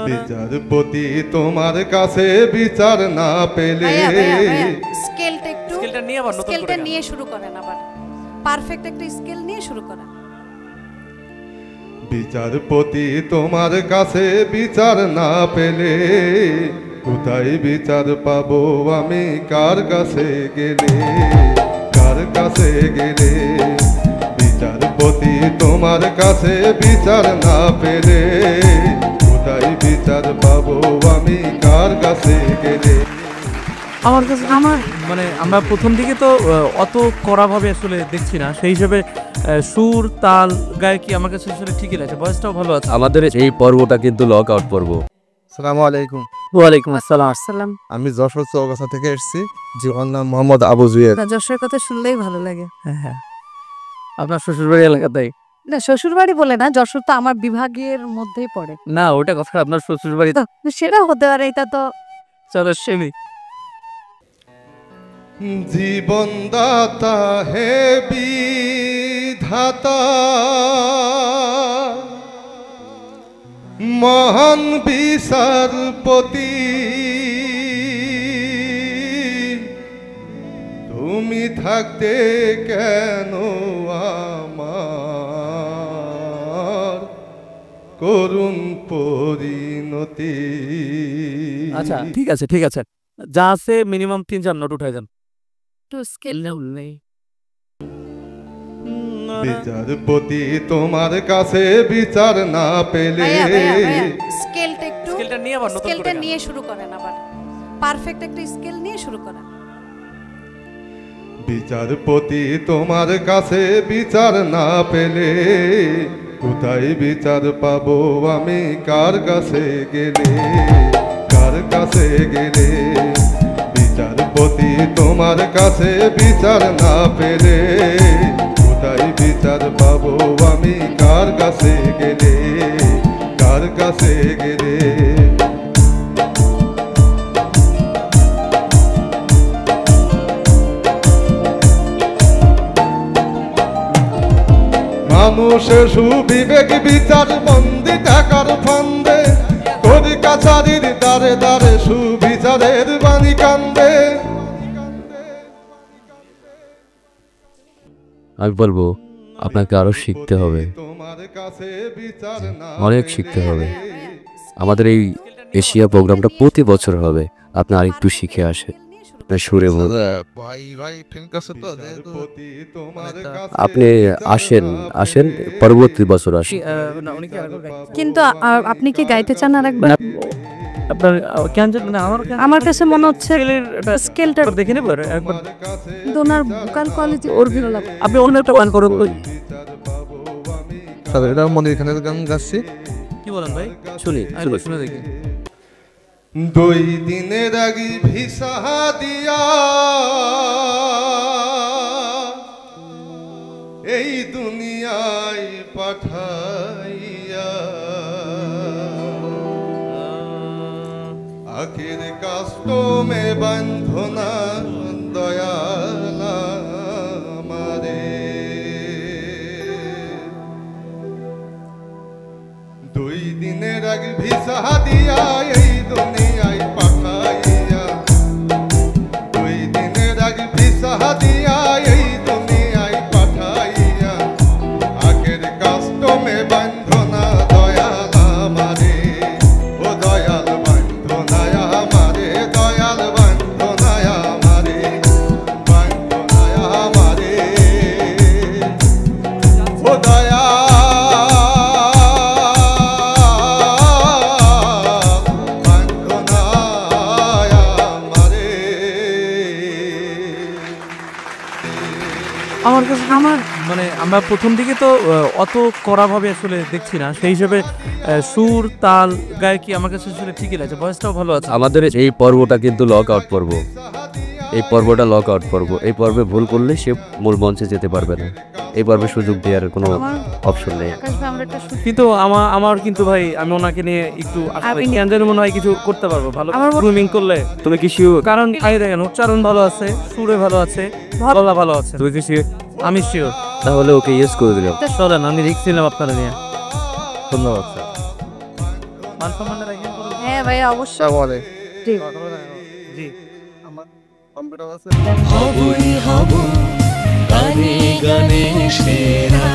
বিচারপতি তোমার কাছে বিচার না পেলে স্কেলটা নিয়ে শুরু করেন, আবার পারফেক্ট একটা স্কেল নিয়ে শুরু করেন। বিচারপতি তোমার কাছে বিচার না পেলে কোথায় বিচার পাবো আমি, কার কাছে গেলে, কার কাছে গেলে? বিচারপতি তোমার কাছে বিচার না পেলে কোথায় বিচার পাবো আমি, কার কাছে গেলে? আমার কাছে মানে আমরা প্রথম দিকে তো অত কড়াভাবে আসলে দেখছি না, সেই হিসেবে সুর তাল গায়কি আমার কাছে আসলে ঠিকই লাগছে, ভয়েসটাও ভালো আছে। আমাদের এই পর্বটা কিন্তু লক আউট পর্ব। আসসালামু আলাইকুম। ওয়ালাইকুম আসসালাম। আমি যশোর চৌগাছা থেকে এসেছি। জীবন নাম মোহাম্মদ আবু জুয়ের। যশোরের কথা শুনলেই ভালো লাগে। হ্যাঁ, আপনার শ্বশুরবাড়ি এলাকাতেই? না, শ্বশুরবাড়ি বলে না, যশোর তো আমার বিভাগের মধ্যেই পড়ে। না, ওটা কথা আপনার শ্বশুরবাড়ি তো সেটা হতে পারে, এটা তো চলো সেমি। জীবনদাতা হে বিধাতা, মহান বিচারপতি, তুমি থাকতে কেন আমার করুণ পরিণতি। আচ্ছা ঠিক আছে, যা আছে মিনিমাম 3-4 নোট উঠাই যান। একটু স্কেল নেই। বিচারপতি তোমার কাছে বিচার না পেলে স্কেলটা নিয়ে শুরু করেন, আবার পারফেক্ট একটা স্কেল নিয়ে শুরু করেন। বিচারপতি তোমার কাছে বিচার না পেলে কোথায় বিচার পাবো আমি, কার কাছে গেলে, কার কাছে গেলে? বিচারপতি তোমার কাছে বিচার না পেলে কোথায় বিচার পাবো আমি, কার কাছে গেলে, কার কাছে গেলে? মানুষের সুবিবেক বিচার বন্দি টাকার ফান্দে, করি কাছারির দারে দারে সুবিচারের বাণী কান্দে। আমি বলবো আপনাকে আরো শিখতে হবে, অনেক শিখতে হবে। আমাদের এই এশিয়া প্রোগ্রামটা প্রতি বছর হবে, আপনি আরেকটু শিখে আসে সুরে আপনি আসেন পরবর্তী বছর আসেন। কিন্তু আপনি কি গাইতে চান আরেকবার? আপনার কেন আমার কাছে মনে হচ্ছে স্কেলটা দেখে নেব একবার। ওনার ভোকাল কোয়ালিটি ওর ভালো লাগে। আপনি অন্য একটা গান করুন। এটা মনির খানের গান গাচ্ছি। কি বলেন ভাই? শুনে দেখি। 2 দিনের আগে ভিসা দিয়া এই দুনিয়ায় পাঠাইয়া, আখের কাস্টমে বান্ধনা দয়াল আমারে। 2 দিনের আগে ভিসা দিয়া এই দুনিয়ায় পাঠাইয়া, 2 দিনের আগে ভিসা দিয়া এই দুনিয়ায় পাঠাইয়া, আখের কাস্টমে বান্ধনা দয়াল আমারে। ও দয়াল বান্ধনা আমারে, দয়াল বান্ধনা আমারে, বান্ধনা আমারে। ও দয়াল আমার কাছে মানে আমরা প্রথম দিকে তো অত কড়াভাবে আসলে দেখছি না, সেই হিসেবে সুর তাল গায়কি আমার কাছে আসলে ঠিকই লাগছে, ভয়েসটাও ভালো আছে। আমাদের এই পর্বটা কিন্তু লক আউট পর্ব। এই পর্বটা লক আউট পর্ব। এই পর্বে ভুল করলে সে মূল মঞ্চে যেতে পারবে না। এই পর্বে সুযোগ দেওয়ার কোনো অপশন নেই। কিন্তু আমার কিন্তু ভাই, আমি ওনাকে নিয়ে একটু জানি মনে হয় কিছু করতে পারবো ভালো গ্রুমিং করলে। তুমি কি শিওর? কারণ দেখেন উচ্চারণ ভালো আছে, সুরে ভালো আছে, ভালো আছে। তুমি কি শিওর? আমি শিওর। তাহলে ওকে ইয়েস করে দিলাম। চলেন, আমি রিস্ক নিলাম আপনারা নিয়ে। ধন্যবাদ স্যার। মান সম্মানের রাখেন করুন। হ্যাঁ ভাই অবশ্যই। আসসালামু আলাইকুম। জি আমার কম্পিউটার আছে। হবই হব গানে গানে সেরা